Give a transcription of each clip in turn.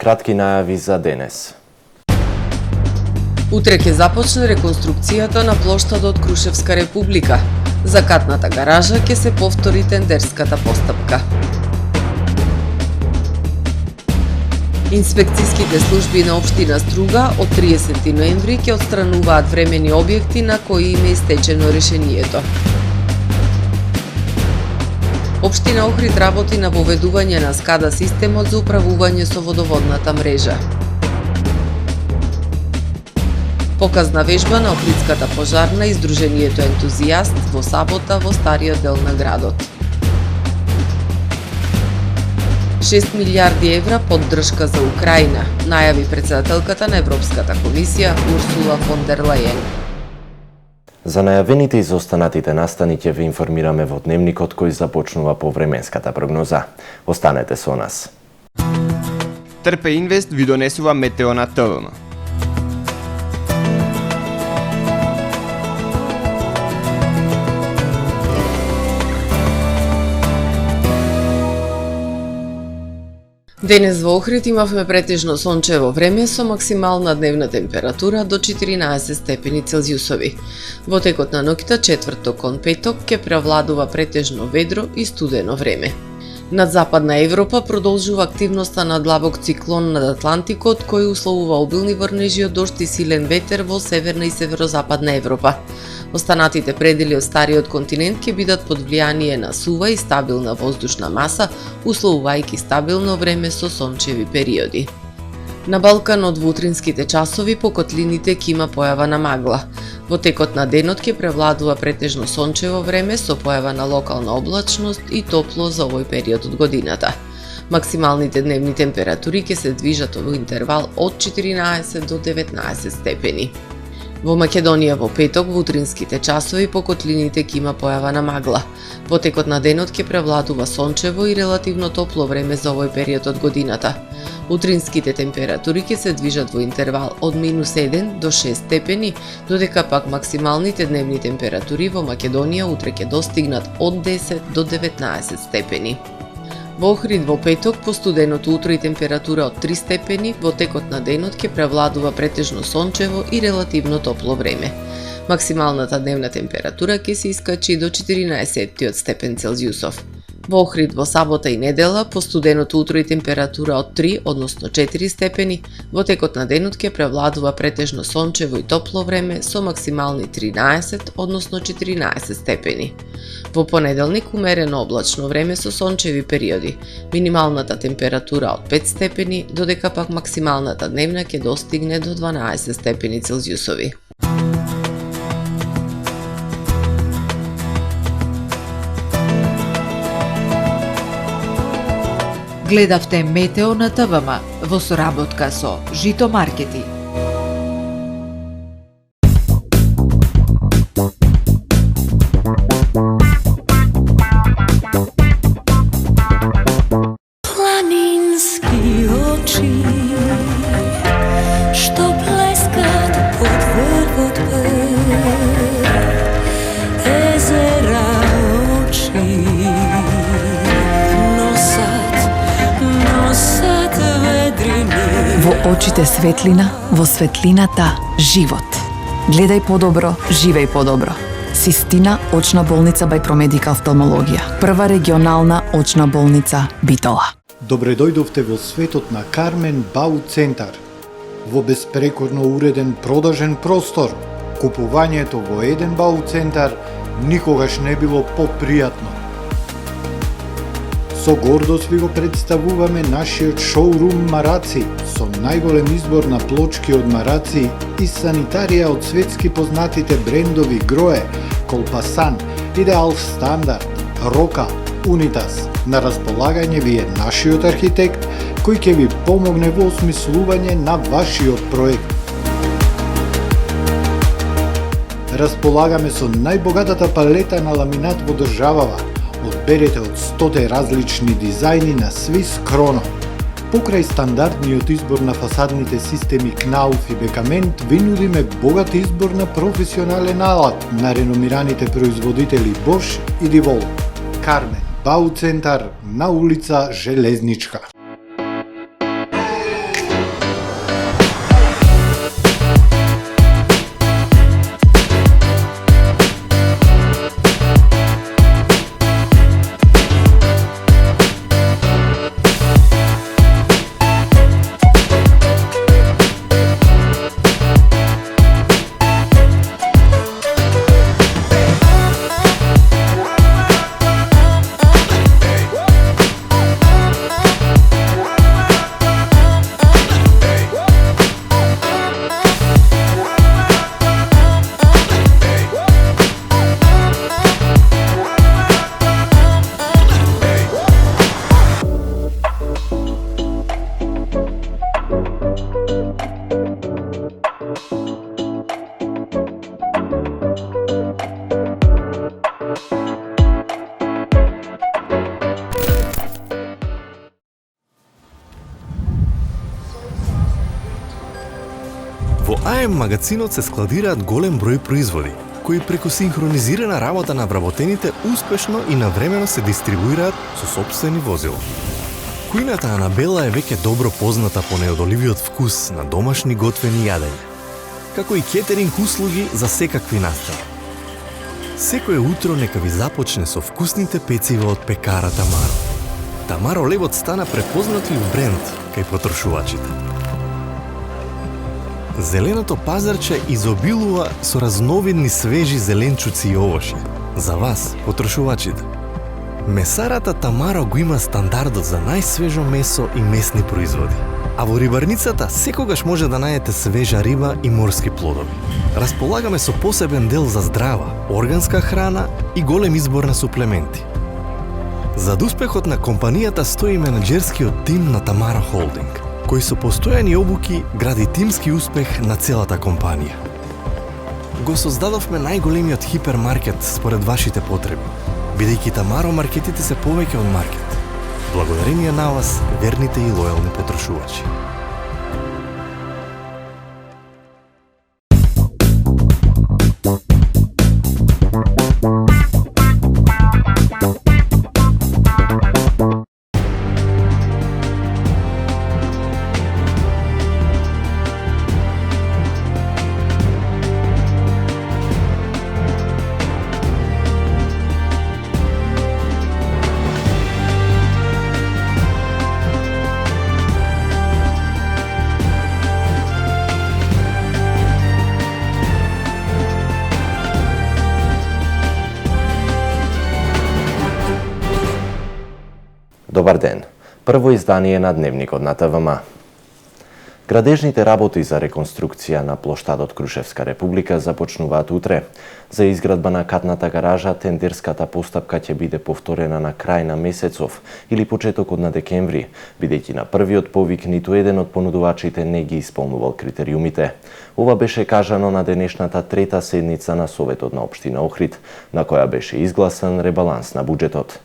Кратки најави за денес. Утре ќе започне реконструкцијата на плоштадот Крушевска република. За катната гаража ќе се повтори тендерската постапка. Инспекцијските служби на општина Струга од 30 ноември ќе отстрануваат времени објекти на кои им е истечено решението. Општина Охрид работи на воведување на SCADA системот за управување со водоводната мрежа. Показна вежба на Охридската пожарна и Сдруженијето Ентузијаст во сабота во стариот дел на градот. 6 милиарди евра поддршка за Украина, најави председателката на Европската комисија Урсула фон дер Лајен. За најавените и изостанатите настани ќе ве информираме во дневникот кој започнува по временската прогноза. Останете со нас. Трпе Инвест ви донесува Метео на ТВМ. Денес во Охрид имавме претежно сончево време со максимална дневна температура до 14 степени Целзиусови. Во текот на ноќта четврток кон петок ќе превладува претежно ведро и студено време. Над Западна Европа продолжува активноста на длабок циклон над Атлантикот кој условува обилни врнежи од дожд и силен ветер во северна и северозападна Европа. Останатите предели од стариот континент ќе бидат под влијание на сува и стабилна воздушна маса, условувајќи стабилно време со сончеви периоди. На Балканот во утринските часови по котлините ќе има појава на магла. Во текот на денот ќе превладува претежно сончево време со појава на локална облачност и топло за овој период од годината. Максималните дневни температури ќе се движат во интервал од 14 до 19 степени. Во Македонија во петок во утринските часови по котлините ќе има појава на магла. Во текот на денот ќе превладува сончево и релативно топло време за овој период од годината. Утринските температури ќе се движат во интервал од -1 до 6 степени, додека пак максималните дневни температури во Македонија утре ќе достигнат од 10 до 19 степени. Во Охрид во петок по студеното утро и температура од 3 степени, во текот на денот ќе превладува претежно сончево и релативно топло време. Максималната дневна температура ќе се искачи до 14 степен Целзиусов. Во Охрид во сабота и недела по студеното утро и температура од 3, односно 4 степени, во текот на денот ќе превладува претежно сончево и топло време со максимални 13, односно 14 степени. Во понеделник умерено облачно време со сончеви периоди. Минималната температура од 5 степени, додека пак максималната дневна ќе достигне до 12 степени Целзиусови. Гледавте Метео на ТВМ во соработка со Жито Маркети. Планински очи што блескат од врвот пет, езера очи носат ведрини. Во очите светлина, во светлината живот. Гледај подобро, живеј подобро. Систина очна болница бај Промедикал офталмологија. Прва регионална очна болница Битола. Добре дојдовте во светот на Кармен Бау Центар. Во беспрекорно уреден продажен простор, купувањето во еден Бау Центар никогаш не било попријатно. Со гордост ви го представуваме нашиот шоурум Мараци, со најголем избор на плочки од мараци и санитарија од светски познатите брендови Грое, Колпасан, Идеал Стандард, Рока, Унитас. На располагање ви е нашиот архитект кој ќе ви помогне во осмислување на вашиот проект. Располагаме со најбогатата палета на ламинат во државава. Одберете од 100 различни дизајни на Swiss Chrono. Покрај стандардниот избор на фасадните системи Knauf и Бекамент, ви нудиме богат избор на професионален алат на реномираните производители Bosch и DeWalt. Кармен Бау Центар на улица Железничка. Во АМ магазинот се складираат голем број производи, кои преку синхронизирана работа на вработените успешно и навремено се дистрибуираат со сопствени возила. Кујната Анабела е веќе добро позната по неодоливиот вкус на домашни готвени јадења, како и кетеринг услуги за секакви настани. Секое утро нека ви започне со вкусните пецива од пекара Тамаро. Тамаро левот стана препознатлив бренд кај потрошувачите. Зеленото пазарче изобилува со разновидни свежи зеленчуци и овошје. За вас, потрошувачите. Месарата Тамаро го има стандардот за најсвежо месо и месни производи. А во рибарницата секогаш може да најдете свежа риба и морски плодови. Располагаме со посебен дел за здрава, органска храна и голем избор на суплементи. Зад успехот на компанијата стои менеджерскиот тим на Тамаро Холдинг, кој со постојани обуки гради тимски успех на целата компанија. Го создадовме најголемиот хипермаркет според вашите потреби, бидејќи Тамаро маркетите се повеќе од маркет. Благодарение на вас, верните и лојални потрошувачи. Добар ден. Прво издание на Дневникот на ТВМ. Градежните работи за реконструкција на плоштадот Крушевска република започнуваат утре. За изградба на катната гаража тендерската постапка ќе биде повторена на крај на месецов или почетокот на декември, бидејќи на првиот повик ниту еден од понудувачите не ги исполнувал критериумите. Ова беше кажано на денешната трета седница на Советот на општина Охрид, на која беше изгласан ребаланс на буџетот.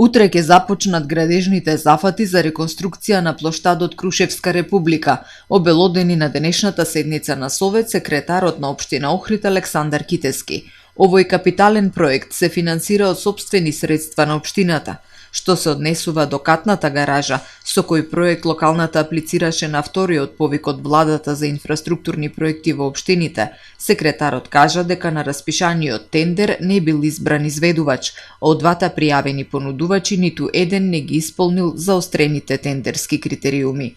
Утре ќе започнат градежните зафати за реконструкција на плоштадот Крушевска република, обелодени на денешната седница на Совет секретарот на општина Охрид Александар Китески. Овој капитален проект се финансира од сопствени средства на општината. Што се однесува до катната гаража, со кој проект локалната аплицираше на вториот повик од владата за инфраструктурни проекти во општините, секретарот кажа дека на распишаниот тендер не бил избран изведувач, а од двата пријавени понудувачи ниту еден не ги исполнил заострените тендерски критериуми.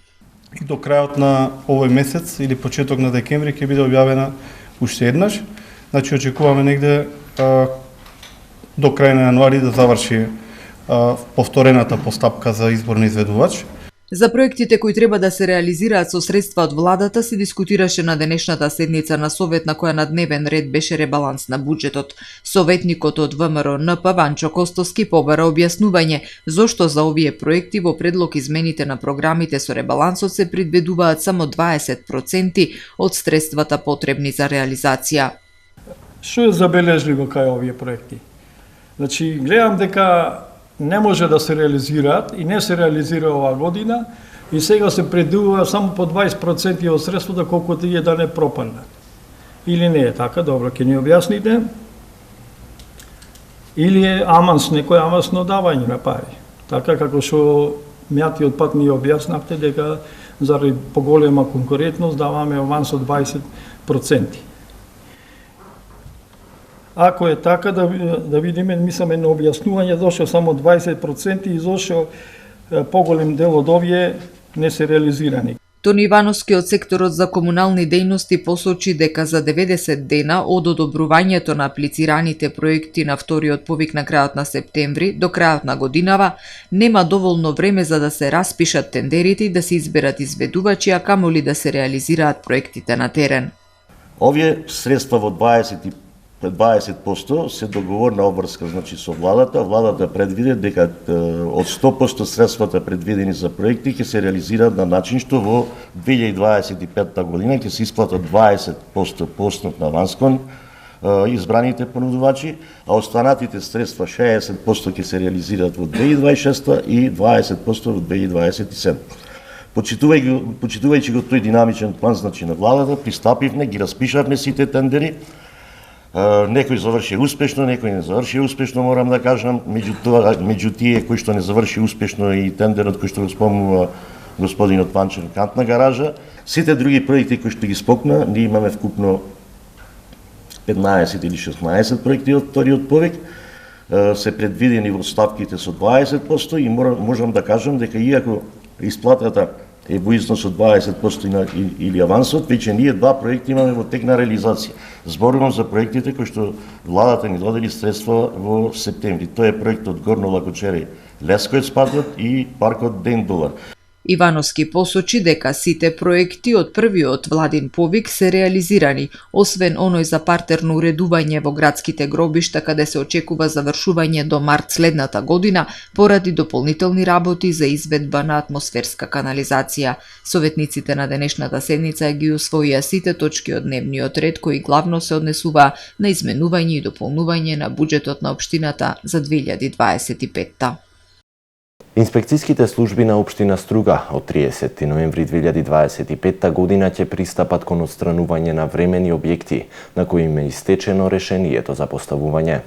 И до крајот на овој месец или почеток на декември ќе биде објавена уште еднаш. Значи очекуваме негде до крај на јануари да заврши повторената постапка за избор на изведувач. За проектите кои треба да се реализираат со средства од владата се дискутираше на денешната седница на Совет на која на дневен ред беше ребаланс на буџетот. Советникот од ВМРО НП Ванчо Костовски побара објаснување зошто за овие проекти во предлог измените на програмите со ребалансот се предвидуваат само 20% од средствата потребни за реализација. Што е забележливо кај овие проекти? Значи, гледам дека не може да се реализираат и не се реализира оваа година и сега се предвидува само по 20% од средствата колкото е да не пропаднат. Или не е така? Добро, ќе ни објасните. Или е аманс, некој амансно давање на пари. Така како што мјатиот пат ми објаснавте дека заради поголема конкурентност даваме аванс од 20%. Ако е така, да видиме, мисламе на објаснување зошто само 20% и зошто поголем дел од овие не се реализирани. Тони Ивановски од секторот за комунални дејности посочи дека за 90 дена од одобрувањето на аплицираните проекти на вториот повик на крајот на септември до крајот на годинава нема доволно време за да се распишат тендерите и да се изберат изведувачи, а камоли да се реализираат проектите на терен. Овие средства во 20% се договорна обврска, значи со владата. Владата предвиде дека од 100% средствата предвидени за проекти ќе се реализираат на начин што во 2025 година ќе се исплатат 20% по основ на аванс кон избраните понудувачи, а останатите средства 60% ќе се реализираат во 2026 и 20% во 2027. Почитувајќи го тој динамичен план, значи на владата, пристапивме, ги распишавме сите тендери. Некој заврши успешно, некој не заврши успешно, морам да кажам. Меѓу тие кои што не заврши успешно и тендерот кој што го спомнува господинот Панчев, кантна гаража. Сите други проекти кои што ги спокна, ние имаме вкупно 15 или 16 проекти од вториот повек, се предвидени во ставките со 20% и можам да кажам дека иако исплатата е во износ од 20% или авансот, веќе ние два проекти имаме во тек на реализација. Зборувам за проектите кои што владата ни додели средства во септември. Тоа е проектот Горно Лакочере Лесковец патот и паркот Ден Долар. Ивановски посочи дека сите проекти од првиот владин повик се реализирани, освен оној за партерно уредување во градските гробишта каде се очекува завршување до март следната година поради дополнителни работи за изведба на атмосферска канализација. Советниците на денешната седница ги усвоија сите точки од дневниот ред кои главно се однесува на изменување и дополнување на буџетот на општината за 2025-та. Инспекцијските служби на општина Струга од 30 ноември 2025 година ќе пристапат кон отстранување на времени објекти на кои им е истечено решението за поставување.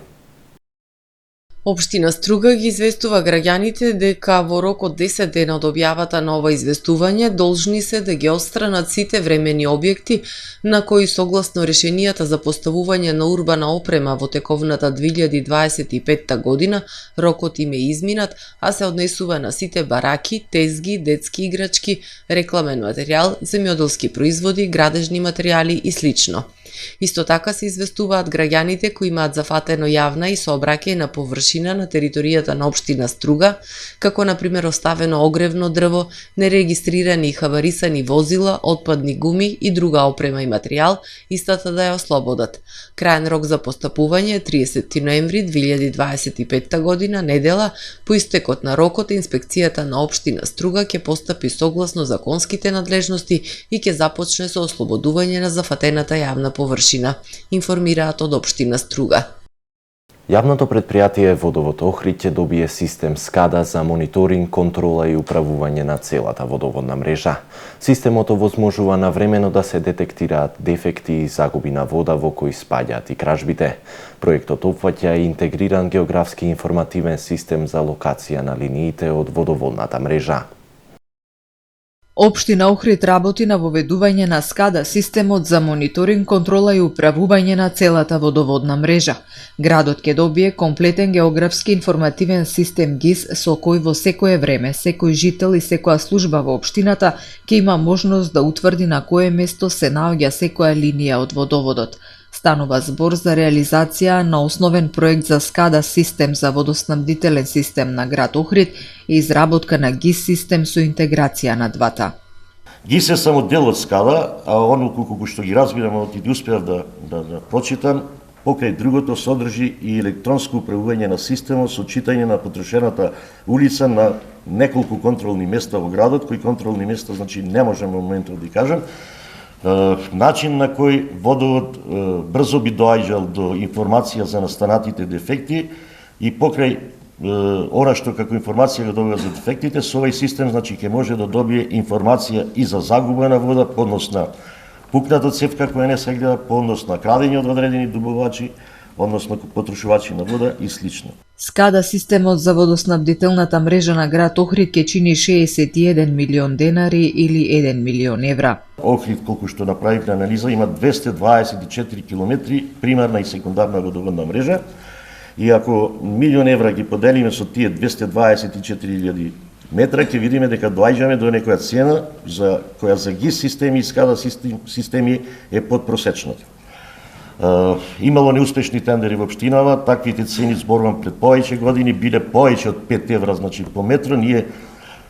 Општина Струга ги известува граѓаните дека во рок од 10 дена од објавата на ова известување должни се да ги отстранат сите времени објекти на кои согласно решенијата за поставување на урбана опрема во тековната 2025 година рокот им е изминат, а се однесува на сите бараки, тезги, детски играчки, рекламен материјал, земјоделски производи, градежни материјали и слично. Исто така се известуваат граѓаните кои имаат зафатено јавна и сообраќајна површина на територијата на општина Струга, како на пример оставено огревно дрво, нерегистрирани и хаварисани возила, отпадни гуми и друга опрема и материјал, истата да ја ослободат. Крајен рок за постапување е 30 ноември 2025 година, недела, по истекот на рокот инспекцијата на општина Струга ќе постапи согласно законските надлежности и ќе започне со ослободување на зафатената јавна површина, информираат од општина Струга. Јавното предпријатие Водовод Охрид ќе добие систем СКАДА за мониторинг, контрола и управување на целата водоводна мрежа. Системот овозможува навремено да се детектираат дефекти и загуби на вода во кои спаѓаат и кражбите. Проектот опфаќа и интегриран географски информативен систем за локација на линиите од водоводната мрежа. Општина Охрид работи на воведување на СКАДА, системот за мониторинг, контрола и управување на целата водоводна мрежа. Градот ќе добие комплетен географски информативен систем ГИС со кој во секое време, секој жител и секоја служба во општината ќе има можност да утврди на кое место се наоѓа секоја линија од водоводот. Станува збор за реализација на основен проект за СКАДА систем за водоснабдителен систем на град Охрид и изработка на ГИС систем со интеграција на двата. ГИС е само дел од СКАДА, а оно колку што ги разбирам од и успеав да прочитам, покрај другото содржи и електронско управување на системот со читање на потрошената улица на неколку контролни места во градот, кои контролни места значи не можам во моментот да кажам. Начин на кој водовод брзо би доаѓал до информација за настанатите дефекти и покрај ора што како информација го добива за дефектите, со овој систем значи ќе може да добие информација и за загуба на вода, по однос на пукната цевка која не се гледа, по однос на крадење од одредени добувачи, односно потрошувачи на вода и слично. СКАДА системот за водоснабдителната мрежа на град Охрид ќе чини 61 милион денари или 1 милион евра. Охрид, колку што направивме анализа, има 224 километри примарна и секундарна водоводна мрежа. И ако милион евра ги поделиме со тие 224.000 метра, ќе видиме дека доаѓаме до некоја цена за која за ГИС системи и СКАДА системи е подпросечната. Имало неуспешни тендери во општинава, таквите цени зборувам пред повеќе години биле повеќе од 5 евра значи по метро. Ние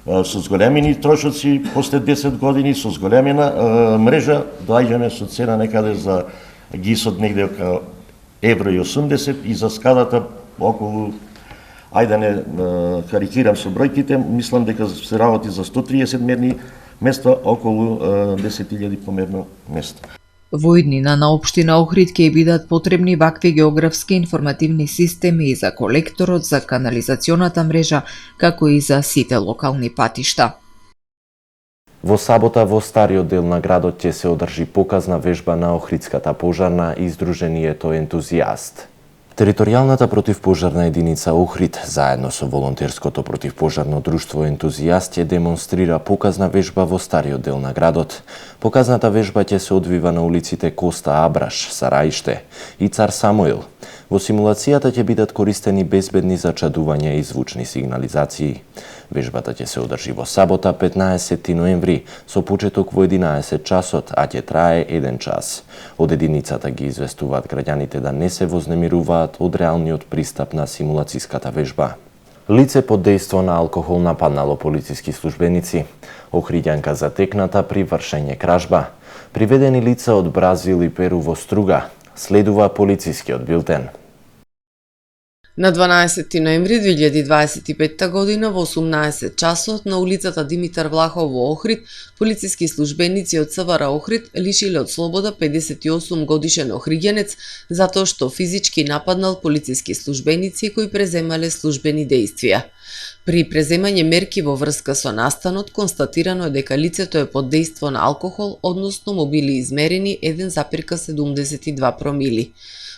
со зголемени трошоци после 10 години со зголемена мрежа доаѓаме со цена некаде за ГИСот негде околу евро и 80 и за СКАДата околу, ајде не карикирам со бројките, мислам дека се работи за 130 мерни места, околу 10.000 померно место. Во иднина на општина Охрид ќе бидат потребни вакви географски информативни системи и за колекторот, за канализационата мрежа, како и за сите локални патишта. Во сабота во стариот дел на градот ќе се одржи показна вежба на Охридската пожарна и Сдруженијето Ентузијаст. Територијалната противпожарна единица Охрид, заедно со волонтерското противпожарно друштво Ентузијаст, ја демонстрира показна вежба во стариот дел на градот. Показната вежба ќе се одвива на улиците Коста Абраш, Сараиште и Цар Самуил. Во симулацијата ќе бидат користени безбедни зачадувања и звучни сигнализации. Вежбата ќе се одржи во сабота 15 ноември со почеток во 11 часот, а ќе трае 1 час. Од единицата ги известуваат граѓаните да не се вознемируваат од реалниот пристап на симулацијската вежба. Лице под дејство на алкохол нападнало полициски службеници. Охриѓанка затекната при вршење кражба. Приведени лица од Бразил и Перу во Струга. Следува полицискиот билтен. На 12 ноември 2025 година во 18 часот на улицата Димитар Влахов во Охрид, полициски службеници од СВР Охрид лишиле од слобода 58 годишен охриѓанец затоа што физички нападнал полициски службеници кои преземале службени действија. При преземање мерки во врска со настанот констатирано е дека лицето е под дејство на алкохол, односно му били измерени 1,72 промили.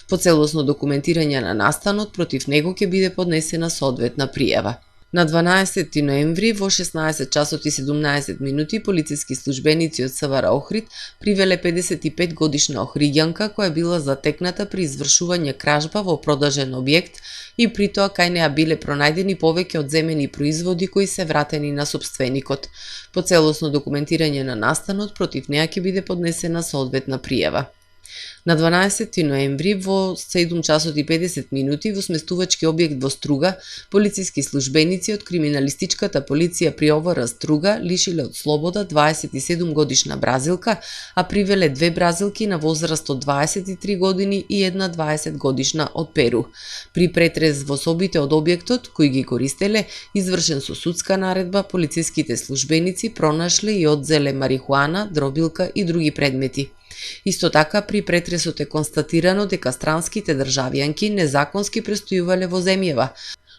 По целосно документирање на настанот, против него ќе биде поднесена соодветна пријава. На 12 ноември во 16 часот и 17 минути полициски службеници од СВР Охрид привеле 55 годишна охриѓанка која била затекната при извршување кражба во продажен објект и при тоа кај неа биле пронајдени повеќе од земени производи кои се вратени на сопственикот. По целосно документирање на настанот, против неа ќе биде поднесена соодветна пријава. На 12 ноември во 7 часот и 50 минути во сместувачки објект во Струга, полициски службеници од криминалистичката полиција при ОВР Струга лишиле од слобода 27 годишна бразилка, а привеле две бразилки на возраст од 23 години и една 20 годишна од Перу. При претрез во собите од објектот, кои ги користеле, извршен со судска наредба, полициските службеници пронашле и одзеле марихуана, дробилка и други предмети. Исто така, при претресот е констатирано дека странските државјанки незаконски престојувале во земјава,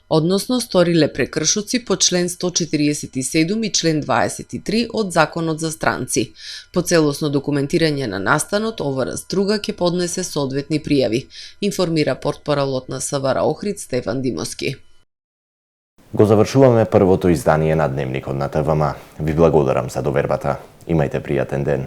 односно сториле прекршоци по член 147 и член 23 од Законот за странци. По целосно документирање на настанот, ОВР Струга ќе поднесе соодветни пријави, информира портпаролот на СВР Охрид Стефан Димовски. Го завршуваме првото издание на Дневникот на ТВМ. Ви благодарам за довербата. Имајте пријатен ден.